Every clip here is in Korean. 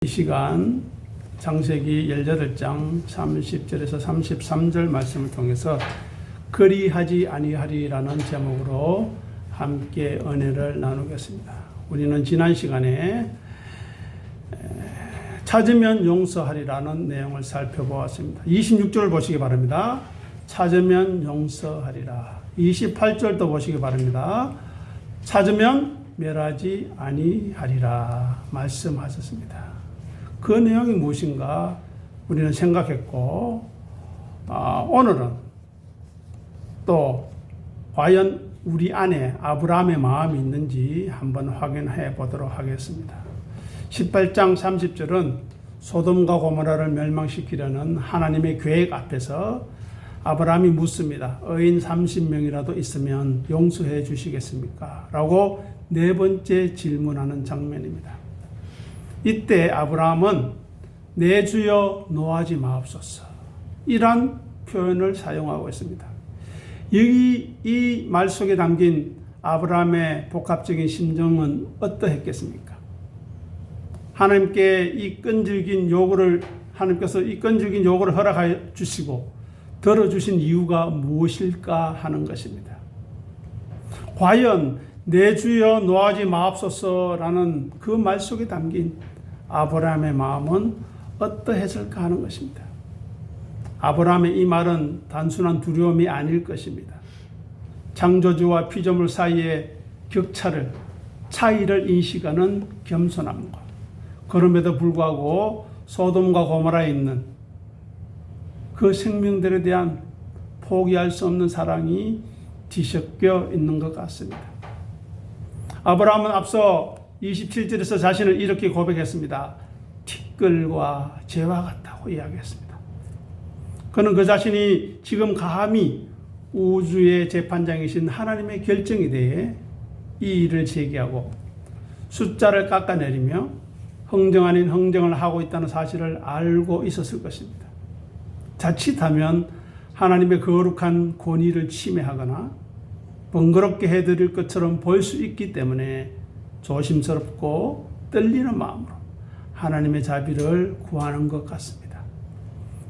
이 시간 창세기 18장 30절에서 33절 말씀을 통해서 그리하지 아니하리라는 제목으로 함께 은혜를 나누겠습니다. 우리는 지난 시간에 찾으면 용서하리라는 내용을 살펴보았습니다. 26절을 보시기 바랍니다. 찾으면 용서하리라. 28절도 보시기 바랍니다. 찾으면 멸하지 아니하리라 말씀하셨습니다. 그 내용이 무엇인가 우리는 생각했고, 오늘은 또 과연 우리 안에 아브라함의 마음이 있는지 한번 확인해 보도록 하겠습니다. 18장 30절은 소돔과 고모라를 멸망시키려는 하나님의 계획 앞에서 아브라함이 묻습니다. 의인 30명이라도 있으면 용서해 주시겠습니까? 라고 네 번째 질문하는 장면입니다. 이때 아브라함은 내 주여 노하지 마옵소서 이란 표현을 사용하고 있습니다. 여기 이 말 속에 담긴 아브라함의 복합적인 심정은 어떠했겠습니까? 하나님께서 이 끈질긴 요구를 허락해 주시고 들어주신 이유가 무엇일까 하는 것입니다. 과연 내 주여 노하지 마옵소서라는 그 말 속에 담긴 아브라함의 마음은 어떠했을까 하는 것입니다. 아브라함의 이 말은 단순한 두려움이 아닐 것입니다. 창조주와 피조물 사이의 차이를 인식하는 겸손함과 그럼에도 불구하고 소돔과 고모라에 있는 그 생명들에 대한 포기할 수 없는 사랑이 뒤섞여 있는 것 같습니다. 아브라함은 앞서 27절에서 자신을 이렇게 고백했습니다. 티끌과 재와 같다고 이야기했습니다. 그는 그 자신이 지금 감히 우주의 재판장이신 하나님의 결정에 대해 이 일을 제기하고 숫자를 깎아내리며 흥정 아닌 흥정을 하고 있다는 사실을 알고 있었을 것입니다. 자칫하면 하나님의 거룩한 권위를 침해하거나 번거롭게 해드릴 것처럼 보일 수 있기 때문에 조심스럽고 떨리는 마음으로 하나님의 자비를 구하는 것 같습니다.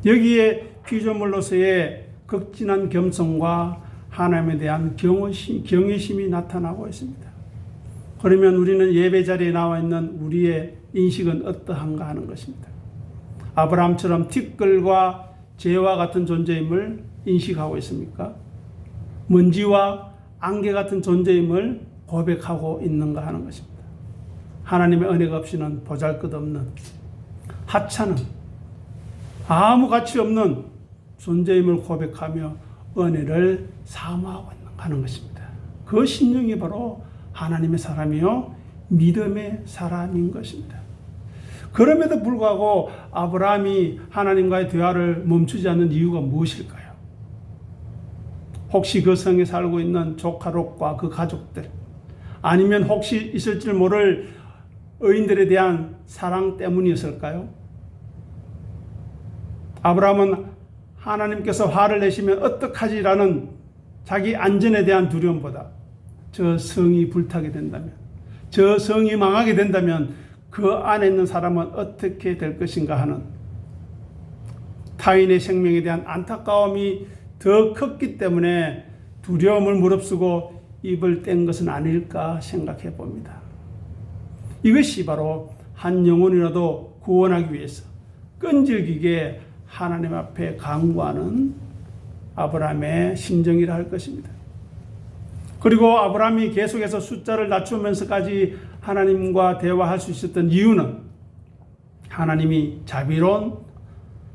여기에 피조물로서의 극진한 겸손과 하나님에 대한 경외심이 나타나고 있습니다. 그러면 우리는 예배 자리에 나와 있는 우리의 인식은 어떠한가 하는 것입니다. 아브라함처럼 티끌과 재와 같은 존재임을 인식하고 있습니까? 먼지와 안개 같은 존재임을 고백하고 있는가 하는 것입니다. 하나님의 은혜가 없이는 보잘것없는 하찮은 아무 가치 없는 존재임을 고백하며 은혜를 사모하고 있는가 하는 것입니다. 그 심령이 바로 하나님의 사람이요 믿음의 사람인 것입니다. 그럼에도 불구하고 아브라함이 하나님과의 대화를 멈추지 않는 이유가 무엇일까요? 혹시 그 성에 살고 있는 조카 롯과 그 가족들, 아니면 혹시 있을지 모를 의인들에 대한 사랑 때문이었을까요? 아브라함은 하나님께서 화를 내시면 어떡하지라는 자기 안전에 대한 두려움보다 저 성이 불타게 된다면, 저 성이 망하게 된다면 그 안에 있는 사람은 어떻게 될 것인가 하는 타인의 생명에 대한 안타까움이 더 컸기 때문에 두려움을 무릅쓰고 입을 뗀 것은 아닐까 생각해 봅니다. 이것이 바로 한 영혼이라도 구원하기 위해서 끈질기게 하나님 앞에 간구하는 아브라함의 심정이라 할 것입니다. 그리고 아브라함이 계속해서 숫자를 낮추면서까지 하나님과 대화할 수 있었던 이유는 하나님이 자비로운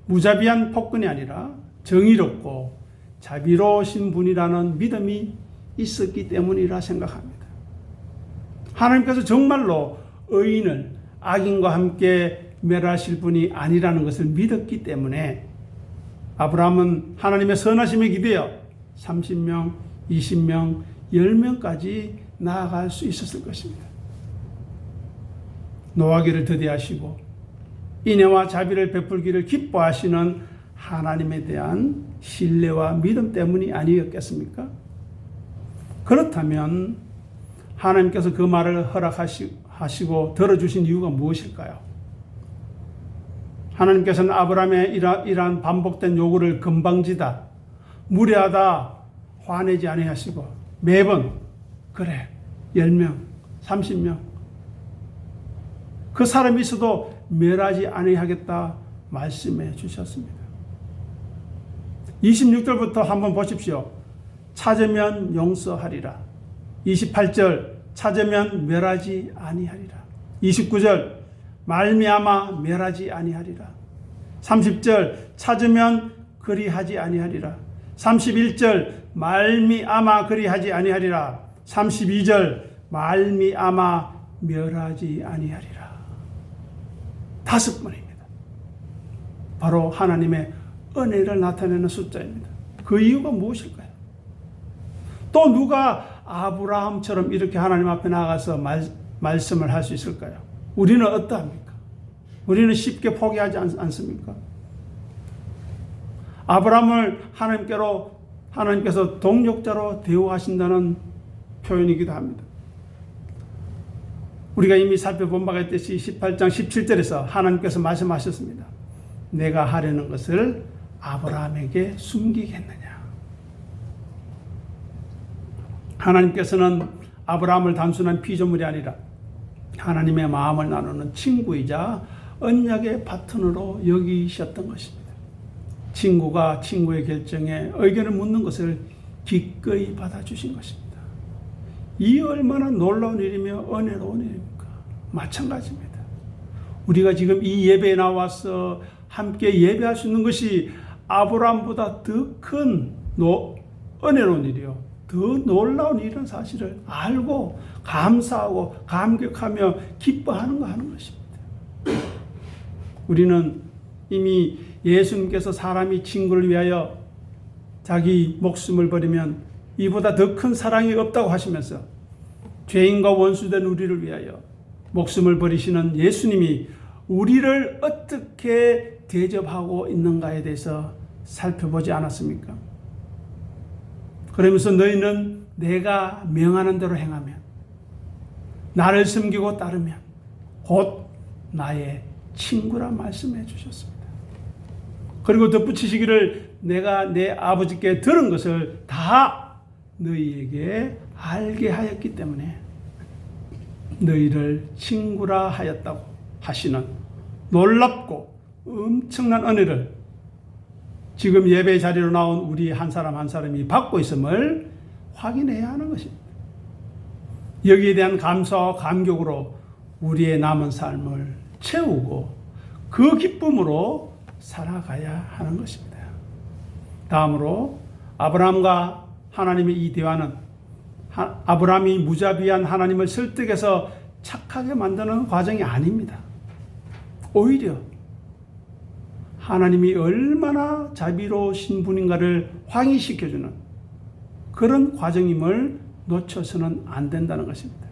무자비한 폭군이 아니라 정의롭고 자비로우신 분이라는 믿음이 있었기 때문이라 생각합니다. 하나님께서 정말로 의인을 악인과 함께 멸하실 분이 아니라는 것을 믿었기 때문에 아브라함은 하나님의 선하심에 기대어 30명, 20명, 10명까지 나아갈 수 있었을 것입니다. 노하기를 더디하시고 인애와 자비를 베풀기를 기뻐하시는 하나님에 대한 신뢰와 믿음 때문이 아니었겠습니까? 그렇다면 하나님께서 그 말을 허락하시고 들어주신 이유가 무엇일까요? 하나님께서는 아브라함의 이러한 반복된 요구를 금방지다, 무례하다 화내지 아니하시고 매번 그래 10명, 30명 그 사람이 있어도 멸하지 아니하겠다 말씀해 주셨습니다. 26절부터 한번 보십시오. 찾으면 용서하리라. 28절 찾으면 멸하지 아니하리라. 29절 말미암아 멸하지 아니하리라. 30절 찾으면 그리하지 아니하리라. 31절 말미암아 그리하지 아니하리라. 32절 말미암아 멸하지 아니하리라. 5번입니다. 바로 하나님의 은혜를 나타내는 숫자입니다. 그 이유가 무엇일까요? 또 누가 아브라함처럼 이렇게 하나님 앞에 나가서 말씀을 할 수 있을까요? 우리는 어떠합니까? 우리는 쉽게 포기하지 않습니까? 아브라함을 하나님께서 동역자로 대우하신다는 표현이기도 합니다. 우리가 이미 살펴본 바가 있듯이 18장 17절에서 하나님께서 말씀하셨습니다. 내가 하려는 것을 아브라함에게 숨기겠느냐. 하나님께서는 아브라함을 단순한 피조물이 아니라 하나님의 마음을 나누는 친구이자 언약의 파트너로 여기셨던 것입니다. 친구가 친구의 결정에 의견을 묻는 것을 기꺼이 받아주신 것입니다. 이 얼마나 놀라운 일이며 은혜로운 일입니까? 마찬가지입니다. 우리가 지금 이 예배에 나와서 함께 예배할 수 있는 것이 아브라함보다 더 큰 은혜로운 일이요, 더 놀라운 일이라는 사실을 알고 감사하고 감격하며 기뻐하는 것입니다. 우리는 이미 예수님께서 사람이 친구를 위하여 자기 목숨을 버리면 이보다 더 큰 사랑이 없다고 하시면서 죄인과 원수된 우리를 위하여 목숨을 버리시는 예수님이 우리를 어떻게 대접하고 있는가에 대해서 살펴보지 않았습니까? 그러면서 너희는 내가 명하는 대로 행하면, 나를 섬기고 따르면 곧 나의 친구라 말씀해 주셨습니다. 그리고 덧붙이시기를 내가 내 아버지께 들은 것을 다 너희에게 알게 하였기 때문에 너희를 친구라 하였다고 하시는 놀랍고 엄청난 은혜를 지금 예배 자리로 나온 우리 한 사람 한 사람이 받고 있음을 확인해야 하는 것입니다. 여기에 대한 감사와 감격으로 우리의 남은 삶을 채우고 그 기쁨으로 살아가야 하는 것입니다. 다음으로 아브라함과 하나님의 이 대화는 아브라함이 무자비한 하나님을 설득해서 착하게 만드는 과정이 아닙니다. 오히려 하나님이 얼마나 자비로우신 분인가를 확인시켜주는 그런 과정임을 놓쳐서는 안 된다는 것입니다.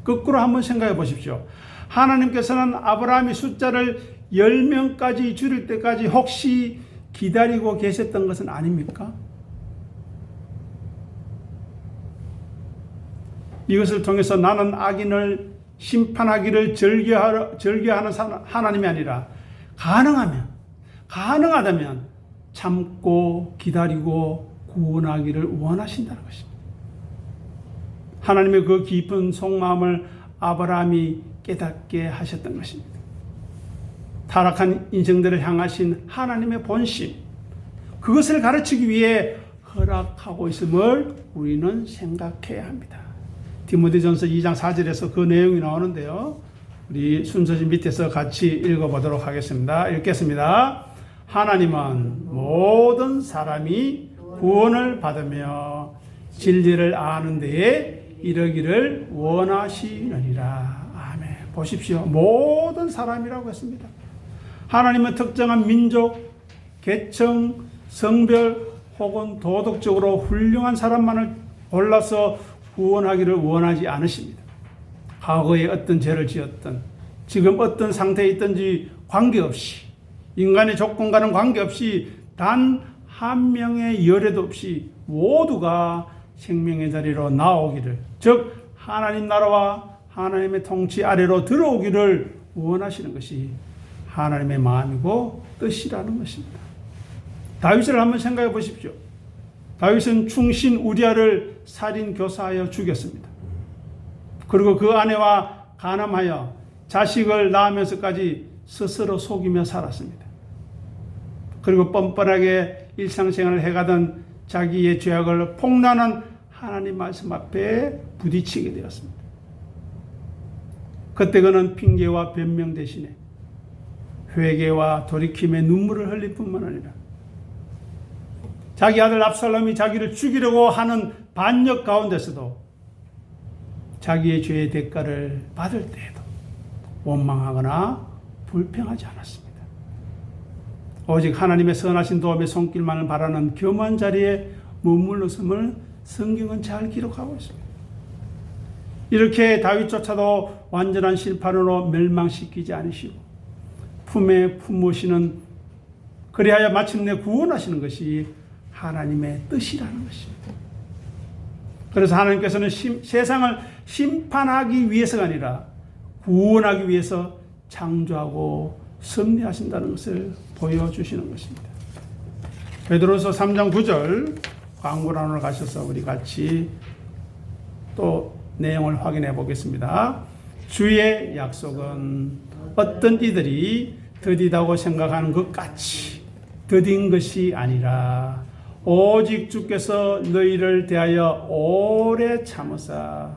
거꾸로 한번 생각해 보십시오. 하나님께서는 아브라함이 숫자를 10명까지 줄일 때까지 혹시 기다리고 계셨던 것은 아닙니까? 이것을 통해서 나는 악인을 심판하기를 절개하는 하나님이 아니라 가능하다면 참고 기다리고 구원하기를 원하신다는 것입니다. 하나님의 그 깊은 속마음을 아브라함이 깨닫게 하셨던 것입니다. 타락한 인생들을 향하신 하나님의 본심, 그것을 가르치기 위해 허락하고 있음을 우리는 생각해야 합니다. 디모데전서 2장 4절에서 그 내용이 나오는데요. 우리 순서지 밑에서 같이 읽어보도록 하겠습니다. 읽겠습니다. 하나님은 모든 사람이 구원을 받으며 진리를 아는 데에 이르기를 원하시느니라. 아멘. 보십시오. 모든 사람이라고 했습니다. 하나님은 특정한 민족, 계층, 성별 혹은 도덕적으로 훌륭한 사람만을 골라서 구원하기를 원하지 않으십니다. 과거에 어떤 죄를 지었든 지금 어떤 상태에 있든지 관계없이, 인간의 조건과는 관계없이 단 한 명의 열애도 없이 모두가 생명의 자리로 나오기를, 즉 하나님 나라와 하나님의 통치 아래로 들어오기를 원하시는 것이 하나님의 마음이고 뜻이라는 것입니다. 다윗을 한번 생각해 보십시오. 다윗은 충신 우리아를 살인 교사하여 죽였습니다. 그리고 그 아내와 간암하여 자식을 낳으면서까지 스스로 속이며 살았습니다. 그리고 뻔뻔하게 일상생활을 해가던 자기의 죄악을 폭로하는 하나님 말씀 앞에 부딪히게 되었습니다. 그때 그는 핑계와 변명 대신에 회개와 돌이킴의 눈물을 흘릴 뿐만 아니라 자기 아들 압살롬이 자기를 죽이려고 하는 반역 가운데서도 자기의 죄의 대가를 받을 때에도 원망하거나 불평하지 않았습니다. 오직 하나님의 선하신 도움의 손길만을 바라는 겸한 자리에 머물렀음을 성경은 잘 기록하고 있습니다. 이렇게 다윗조차도 완전한 실패로 멸망시키지 않으시고 품에 품으시는, 그리하여 마침내 구원하시는 것이 하나님의 뜻이라는 것입니다. 그래서 하나님께서는 세상을 심판하기 위해서가 아니라 구원하기 위해서 창조하고 섭리하신다는 것을 보여주시는 것입니다. 베드로서 3장 9절 광고란으로 가셔서 우리 같이 또 내용을 확인해 보겠습니다. 주의 약속은 어떤 이들이 더디다고 생각하는 것 같이 더딘 것이 아니라 오직 주께서 너희를 대하여 오래 참으사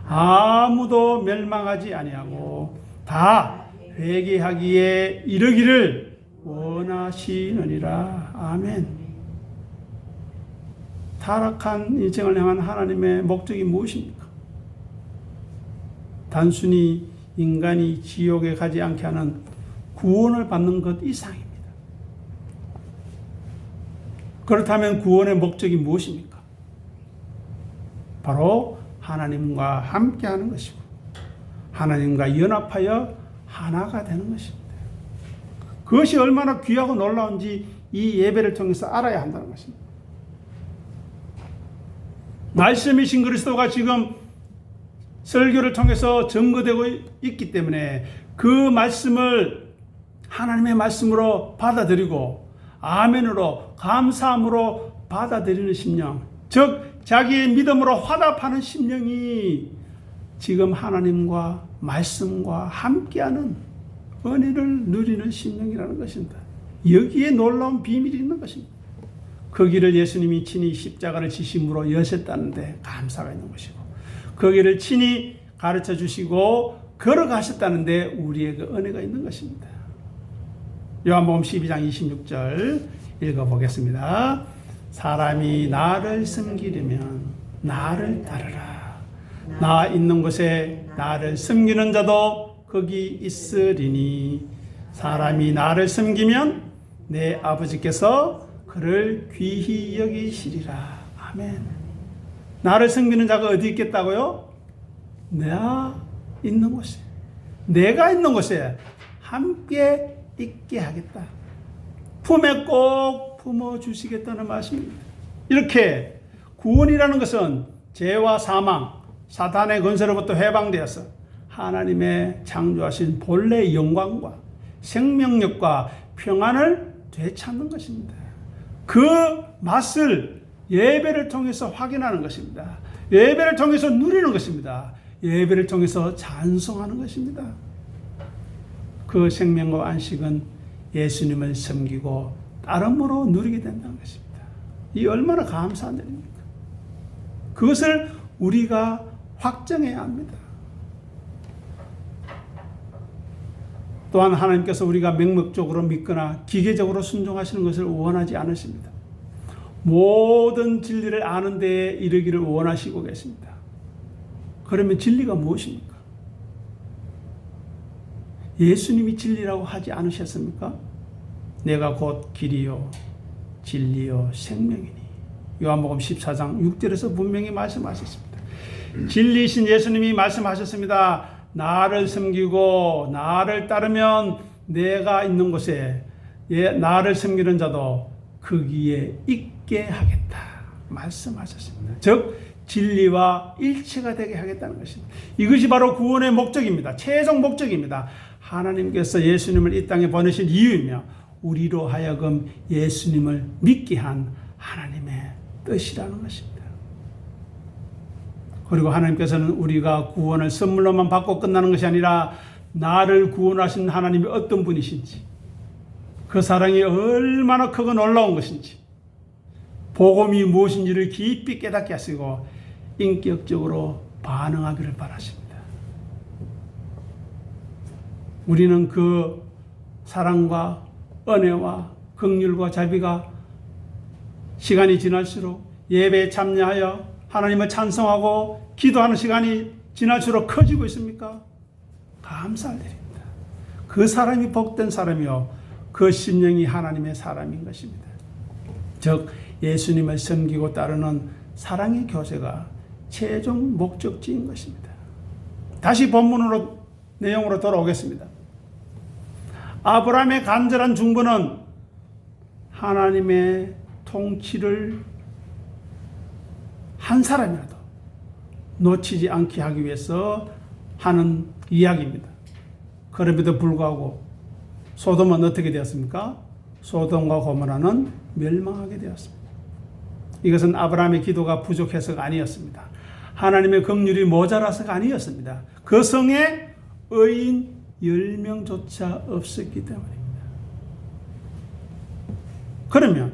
아무도 멸망하지 아니하고 다 회개하기에 이르기를 원하시느니라. 아멘. 타락한 인생을 향한 하나님의 목적이 무엇입니까? 단순히 인간이 지옥에 가지 않게 하는 구원을 받는 것 이상입니다. 그렇다면 구원의 목적이 무엇입니까? 바로 하나님과 함께하는 것이고 하나님과 연합하여 하나가 되는 것입니다. 그것이 얼마나 귀하고 놀라운지 이 예배를 통해서 알아야 한다는 것입니다. 말씀이신 그리스도가 지금 설교를 통해서 증거되고 있기 때문에 그 말씀을 하나님의 말씀으로 받아들이고 아멘으로 감사함으로 받아들이는 심령, 즉 자기의 믿음으로 화답하는 심령이 지금 하나님과 말씀과 함께하는 은혜를 누리는 심령이라는 것입니다. 여기에 놀라운 비밀이 있는 것입니다. 그 길을 예수님이 친히 십자가를 지심으로 여셨다는데 감사가 있는 것이고 그 길을 친히 가르쳐 주시고 걸어가셨다는데 우리에게 은혜가 있는 것입니다. 요한복음 12장 26절 읽어보겠습니다. 사람이 나를 섬기려면 나를 따르라. 나 있는 곳에 나를 섬기는 자도 거기 있으리니 사람이 나를 섬기면 내 아버지께서 그를 귀히 여기시리라. 아멘. 나를 섬기는 자가 어디 있겠다고요? 내가 있는 곳에, 내가 있는 곳에 함께 있게 하겠다. 품에 꼭 품어주시겠다는 말씀입니다. 이렇게 구원이라는 것은 죄와 사망, 사탄의 권세로부터 해방되어서 하나님의 창조하신 본래의 영광과 생명력과 평안을 되찾는 것입니다. 그 맛을 예배를 통해서 확인하는 것입니다. 예배를 통해서 누리는 것입니다. 예배를 통해서 찬송하는 것입니다. 그 생명과 안식은 예수님을 섬기고 따름으로 누리게 된다는 것입니다. 이 얼마나 감사한 일입니까? 그것을 우리가 확정해야 합니다. 또한 하나님께서 우리가 맹목적으로 믿거나 기계적으로 순종하시는 것을 원하지 않으십니다. 모든 진리를 아는 데에 이르기를 원하시고 계십니다. 그러면 진리가 무엇입니까? 예수님이 진리라고 하지 않으셨습니까? 내가 곧 길이요 진리요 생명이니. 요한복음 14장 6절에서 분명히 말씀하셨습니다. 진리이신 예수님이 말씀하셨습니다. 나를 섬기고 나를 따르면 내가 있는 곳에 나를 섬기는 자도 거기에 있게 하겠다 말씀하셨습니다. 즉 진리와 일체가 되게 하겠다는 것입니다. 이것이 바로 구원의 목적입니다. 최종 목적입니다. 하나님께서 예수님을 이 땅에 보내신 이유이며 우리로 하여금 예수님을 믿게 한 하나님의 뜻이라는 것입니다. 그리고 하나님께서는 우리가 구원을 선물로만 받고 끝나는 것이 아니라 나를 구원하신 하나님이 어떤 분이신지, 그 사랑이 얼마나 크고 놀라운 것인지, 복음이 무엇인지를 깊이 깨닫게 하시고 인격적으로 반응하기를 바라십니다. 우리는 그 사랑과 은혜와 긍휼과 자비가 시간이 지날수록 예배에 참여하여 하나님을 찬송하고 기도하는 시간이 지날수록 커지고 있습니까? 감사할 일입니다. 그 사람이 복된 사람이요, 그 심령이 하나님의 사람인 것입니다. 즉 예수님을 섬기고 따르는 사랑의 교제가 최종 목적지인 것입니다. 다시 본문으로 내용으로 돌아오겠습니다. 아브라함의 간절한 중보는 하나님의 통치를 한 사람이라도 놓치지 않게 하기 위해서 하는 이야기입니다. 그럼에도 불구하고 소돔은 어떻게 되었습니까? 소돔과 고모라는 멸망하게 되었습니다. 이것은 아브라함의 기도가 부족해서가 아니었습니다. 하나님의 긍휼이 모자라서가 아니었습니다. 그 성에 의인 10명조차 없었기 때문입니다. 그러면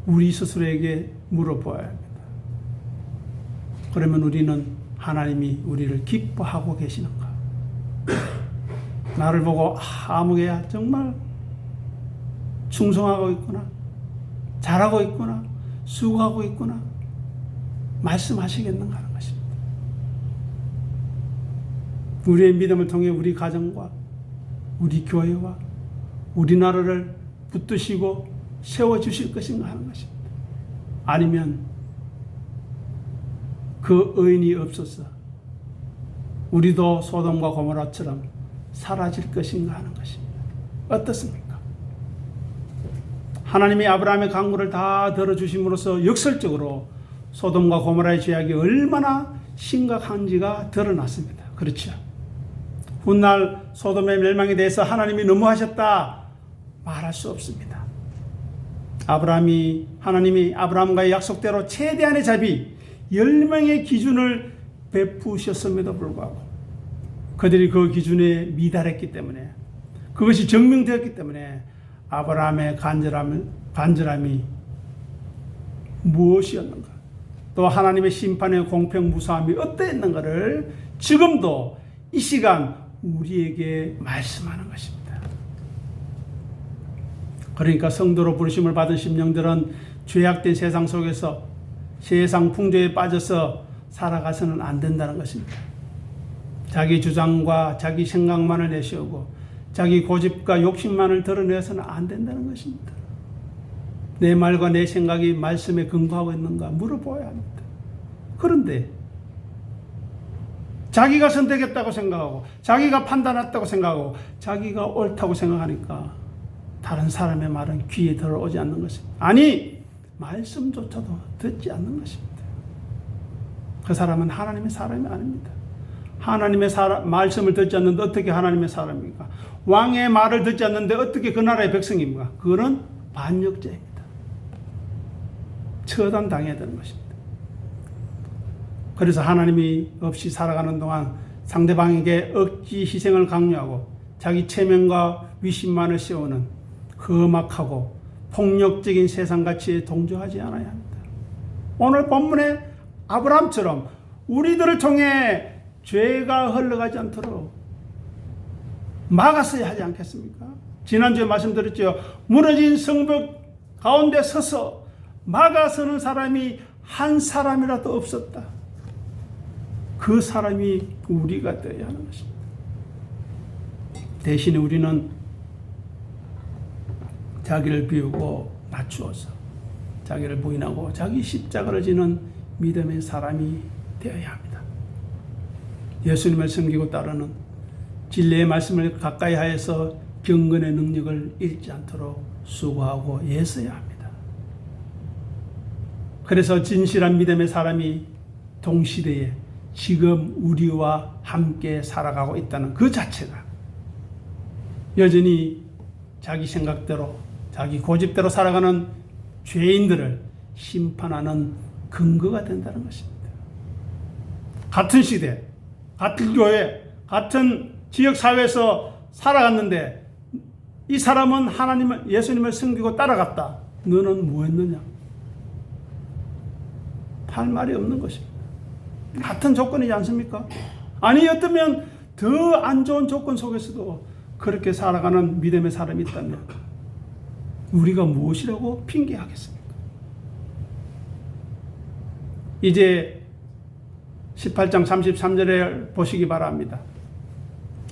우리 스스로에게 물어보아야 합니다. 그러면 우리는 하나님이 우리를 기뻐하고 계시는가? 나를 보고 아무개야 정말 충성하고 있구나, 잘하고 있구나, 수고하고 있구나 말씀하시겠는가 하는 것입니다. 우리의 믿음을 통해 우리 가정과 우리 교회와 우리나라를 붙드시고 세워주실 것인가 하는 것입니다. 아니면 그 의인이 없어서 우리도 소돔과 고모라처럼 사라질 것인가 하는 것입니다. 어떻습니까? 하나님이 아브라함의 간구를 다 들어주심으로써 역설적으로 소돔과 고모라의 죄악이 얼마나 심각한지가 드러났습니다. 그렇죠? 훗날 소돔의 멸망에 대해서 하나님이 너무하셨다 말할 수 없습니다. 하나님이 아브라함과의 약속대로 최대한의 자비 10명의 기준을 베푸셨음에도 불구하고 그들이 그 기준에 미달했기 때문에, 그것이 증명되었기 때문에 아브라함의 간절함이 무엇이었는가, 또 하나님의 심판의 공평 무사함이 어떠했는가를 지금도 이 시간 우리에게 말씀하는 것입니다. 그러니까 성도로 부르심을 받은 심령들은 죄악된 세상 속에서 세상 풍조에 빠져서 살아가서는 안 된다는 것입니다. 자기 주장과 자기 생각만을 내세우고 자기 고집과 욕심만을 드러내서는 안 된다는 것입니다. 내 말과 내 생각이 말씀에 근거하고 있는가 물어보아야 합니다. 그런데 자기가 선택했다고 생각하고 자기가 판단했다고 생각하고 자기가 옳다고 생각하니까 다른 사람의 말은 귀에 들어오지 않는 것입니다. 아니, 말씀조차도 듣지 않는 것입니다. 그 사람은 하나님의 사람이 아닙니다. 하나님의 말씀을 듣지 않는데 어떻게 하나님의 사람입니까? 왕의 말을 듣지 않는데 어떻게 그 나라의 백성입니까? 그거는 반역죄입니다. 처단당해야 되는 것입니다. 그래서 하나님이 없이 살아가는 동안 상대방에게 억지 희생을 강요하고 자기 체면과 위신만을 세우는 험악하고 폭력적인 세상 가치에 동조하지 않아야 합니다. 오늘 본문의 아브라함처럼 우리들을 통해 죄가 흘러가지 않도록 막았어야 하지 않겠습니까? 지난주에 말씀드렸죠. 무너진 성벽 가운데 서서 막아서는 사람이 한 사람이라도 없었다. 그 사람이 우리가 되어야 하는 것입니다. 대신에 우리는 자기를 비우고 낮추어서 자기를 부인하고 자기 십자가를 지는 믿음의 사람이 되어야 합니다. 예수님을 섬기고 따르는 진리의 말씀을 가까이 하여서 경건의 능력을 잃지 않도록 수고하고 애써야 합니다. 그래서 진실한 믿음의 사람이 동시대에 지금 우리와 함께 살아가고 있다는 그 자체가 여전히 자기 생각대로 자기 고집대로 살아가는 죄인들을 심판하는 근거가 된다는 것입니다. 같은 시대, 같은 교회, 같은 지역사회에서 살아갔는데 이 사람은 하나님을, 예수님을 섬기고 따라갔다. 너는 뭐 했느냐? 할 말이 없는 것입니다. 같은 조건이지 않습니까? 아니, 어쩌면 더 안 좋은 조건 속에서도 그렇게 살아가는 믿음의 사람이 있다면 우리가 무엇이라고 핑계하겠습니까? 이제 18장 33절에 보시기 바랍니다.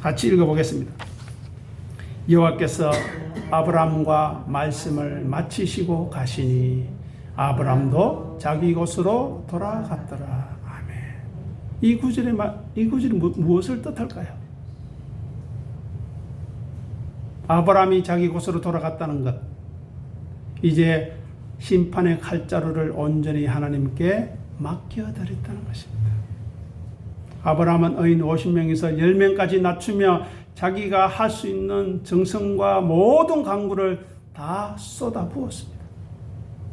같이 읽어보겠습니다. 여호와께서 아브라함과 말씀을 마치시고 가시니 아브라함도 자기 곳으로 돌아갔더라. 아멘. 이 구절이 무엇을 뜻할까요? 아브라함이 자기 곳으로 돌아갔다는 것, 이제 심판의 칼자루를 온전히 하나님께 맡겨드렸다는 것입니다. 아브라함은 의인 50명에서 10명까지 낮추며 자기가 할 수 있는 정성과 모든 강구를 다 쏟아부었습니다.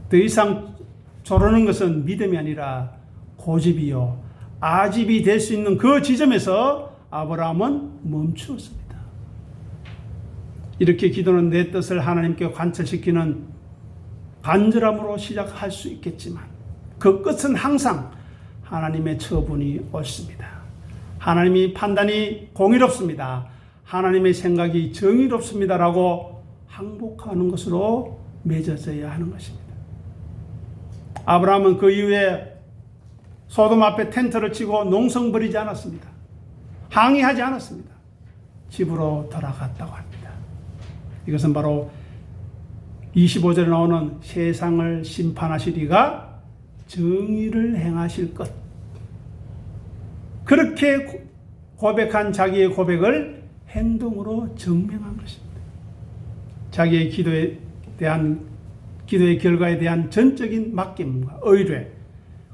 더 이상 조르는 것은 믿음이 아니라 고집이요 아집이 될 수 있는 그 지점에서 아브라함은 멈추었습니다. 이렇게 기도는 내 뜻을 하나님께 관철시키는 간절함으로 시작할 수 있겠지만 그 끝은 항상 하나님의 처분이 옳습니다. 하나님의 판단이 공의롭습니다. 하나님의 생각이 정의롭습니다라고 항복하는 것으로 맺어져야 하는 것입니다. 아브라함은 그 이후에 소돔 앞에 텐트를 치고 농성 부리지 않았습니다. 항의하지 않았습니다. 집으로 돌아갔다고 합니다. 이것은 바로 25절에 나오는 세상을 심판하시리가 정의를 행하실 것. 그렇게 고백한 자기의 고백을 행동으로 증명한 것입니다. 자기의 기도의 결과에 대한 전적인 맡김과 의뢰,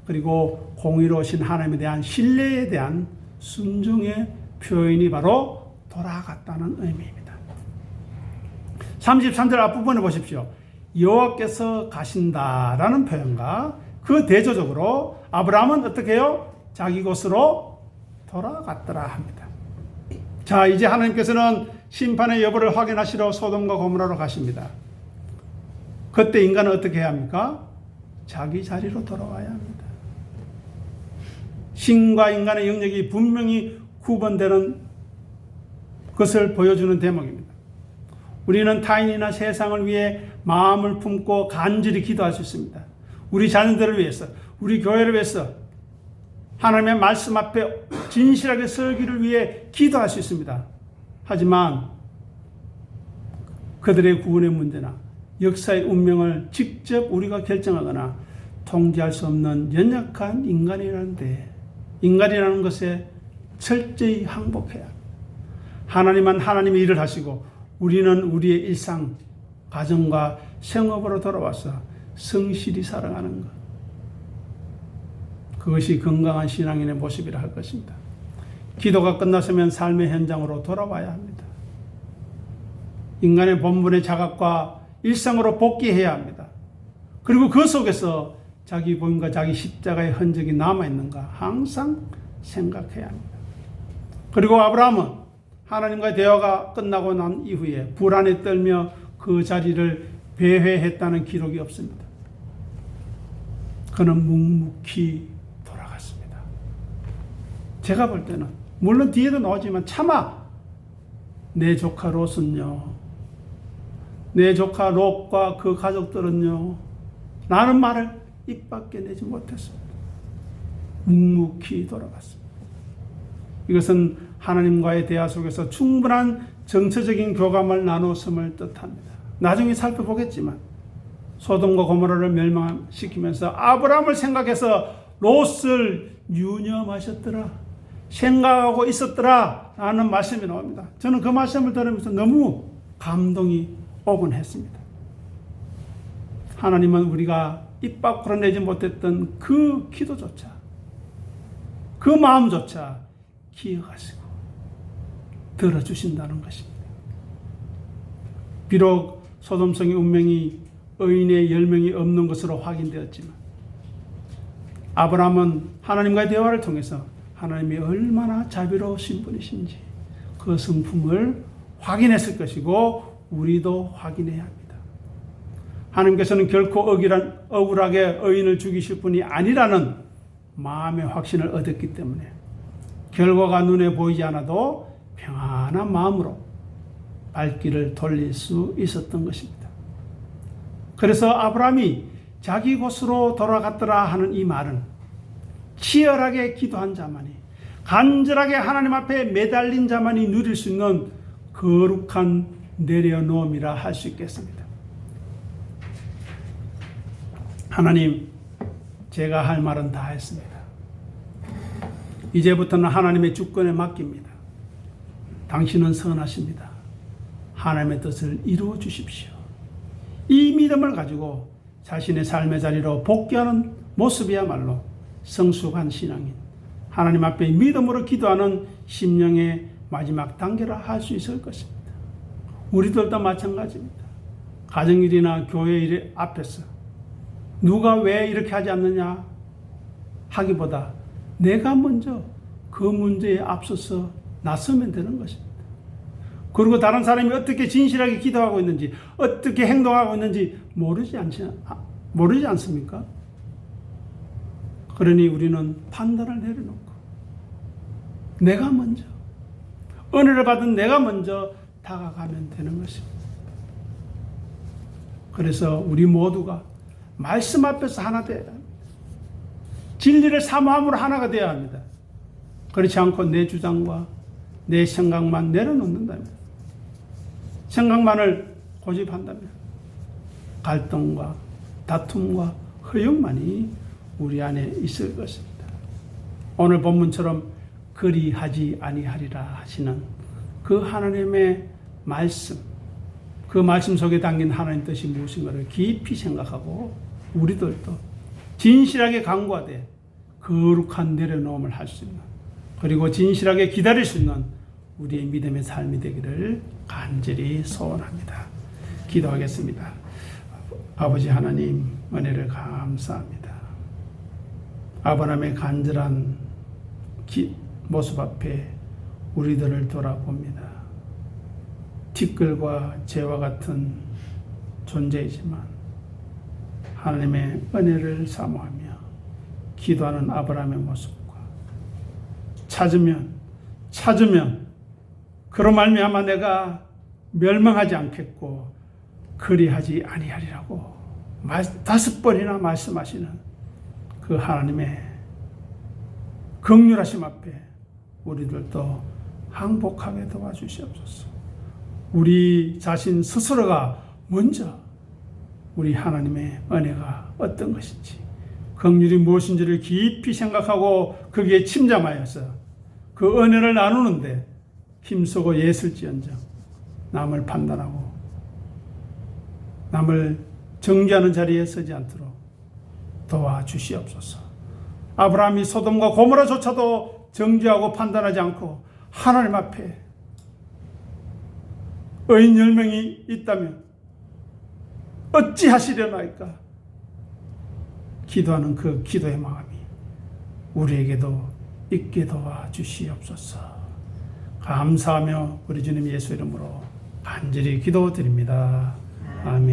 그리고 공의로우신 하나님에 대한 신뢰에 대한 순종의 표현이 바로 돌아갔다는 의미입니다. 33절 앞부분에 보십시오. 여호와께서 가신다라는 표현과 그 대조적으로 아브라함은 어떻게 해요? 자기 곳으로 돌아갔더라 합니다. 자, 이제 하나님께서는 심판의 여부를 확인하시러 소돔과 고모라로 가십니다. 그때 인간은 어떻게 해야 합니까? 자기 자리로 돌아와야 합니다. 신과 인간의 영역이 분명히 구분되는 것을 보여주는 대목입니다. 우리는 타인이나 세상을 위해 마음을 품고 간절히 기도할 수 있습니다. 우리 자녀들을 위해서, 우리 교회를 위해서 하나님의 말씀 앞에 진실하게 설기를 위해 기도할 수 있습니다. 하지만 그들의 구원의 문제나 역사의 운명을 직접 우리가 결정하거나 통제할 수 없는 연약한 인간이라는 것에 철저히 항복해야 합니다. 하나님은 하나님의 일을 하시고 우리는 우리의 일상, 가정과 생업으로 돌아와서 성실히 살아가는 것. 그것이 건강한 신앙인의 모습이라 할 것입니다. 기도가 끝났으면 삶의 현장으로 돌아와야 합니다. 인간의 본분의 자각과 일상으로 복귀해야 합니다. 그리고 그 속에서 자기 본과 자기 십자가의 흔적이 남아있는가 항상 생각해야 합니다. 그리고 아브라함은 하나님과의 대화가 끝나고 난 이후에 불안에 떨며 그 자리를 배회했다는 기록이 없습니다. 그는 묵묵히 돌아갔습니다. 제가 볼 때는 물론 뒤에도 나오지만 차마 내 조카 롯은요, 내 조카 롯과 그 가족들은요, 라는 말을 입 밖에 내지 못했습니다. 묵묵히 돌아갔습니다. 이것은 하나님과의 대화 속에서 충분한 정서적인 교감을 나눴음을 뜻합니다. 나중에 살펴보겠지만 소돔과 고모라를 멸망시키면서 아브라함을 생각해서 롯을 유념하셨더라, 생각하고 있었더라 라는 말씀이 나옵니다. 저는 그 말씀을 들으면서 너무 감동이 오곤 했습니다. 하나님은 우리가 입 밖으로 내지 못했던 그 기도조차 그 마음조차 기억하시고 들어주신다는 것입니다. 비록 소돔성의 운명이 의인의 10명이 없는 것으로 확인되었지만 아브라함은 하나님과의 대화를 통해서 하나님이 얼마나 자비로우신 분이신지 그 성품을 확인했을 것이고 우리도 확인해야 합니다. 하나님께서는 결코 억울하게 의인을 죽이실 분이 아니라는 마음의 확신을 얻었기 때문에 결과가 눈에 보이지 않아도 평안한 마음으로 발길을 돌릴 수 있었던 것입니다. 그래서 아브라함이 자기 곳으로 돌아갔더라 하는 이 말은 치열하게 기도한 자만이, 간절하게 하나님 앞에 매달린 자만이 누릴 수 있는 거룩한 내려놓음이라 할 수 있겠습니다. 하나님, 제가 할 말은 다 했습니다. 이제부터는 하나님의 주권에 맡깁니다. 당신은 선하십니다. 하나님의 뜻을 이루어 주십시오. 이 믿음을 가지고 자신의 삶의 자리로 복귀하는 모습이야말로 성숙한 신앙인, 하나님 앞에 믿음으로 기도하는 심령의 마지막 단계라 할 수 있을 것입니다. 우리들도 마찬가지입니다. 가정일이나 교회 일 앞에서 누가 왜 이렇게 하지 않느냐 하기보다 내가 먼저 그 문제에 앞서서 나서면 되는 것입니다. 그리고 다른 사람이 어떻게 진실하게 기도하고 있는지, 어떻게 행동하고 있는지 모르지 않습니까? 그러니 우리는 판단을 내려놓고 내가 먼저, 은혜를 받은 내가 먼저 다가가면 되는 것입니다. 그래서 우리 모두가 말씀 앞에서 하나 되어야 합니다. 진리를 사모함으로 하나가 되어야 합니다. 그렇지 않고 내 주장과 내 생각만 내려놓는다면, 생각만을 고집한다면 갈등과 다툼과 허용만이 우리 안에 있을 것입니다. 오늘 본문처럼 그리하지 아니하리라 하시는 그 하나님의 말씀, 그 말씀 속에 담긴 하나님 뜻이 무엇인가를 깊이 생각하고 우리들도 진실하게 간구하되 거룩한 내려놓음을 할 수 있는, 그리고 진실하게 기다릴 수 있는 우리의 믿음의 삶이 되기를 간절히 소원합니다. 기도하겠습니다. 아버지 하나님, 은혜를 감사합니다. 아브라함의 간절한 모습 앞에 우리들을 돌아봅니다. 티끌과 재와 같은 존재이지만 하나님의 은혜를 사모하며 기도하는 아브라함의 모습과 찾으면 그로 말미암아 내가 멸망하지 않겠고 그리하지 아니하리라고 5번이나 말씀하시는 그 하나님의 긍휼하심 앞에 우리들도 항복하게 도와주시옵소서. 우리 자신 스스로가 먼저 우리 하나님의 은혜가 어떤 것인지, 긍휼이 무엇인지를 깊이 생각하고 거기에 침잠하여서 그 은혜를 나누는데 힘쓰고 애쓸지언정 남을 판단하고 남을 정죄하는 자리에 서지 않도록 도와주시옵소서. 아브라함이 소돔과 고모라조차도 정죄하고 판단하지 않고 하나님 앞에 의인 10명이 있다면 어찌 하시려나이까 기도하는 그 기도의 마음이 우리에게도 있게 도와주시옵소서. 감사하며 우리 주님 예수 이름으로 간절히 기도드립니다. 아멘.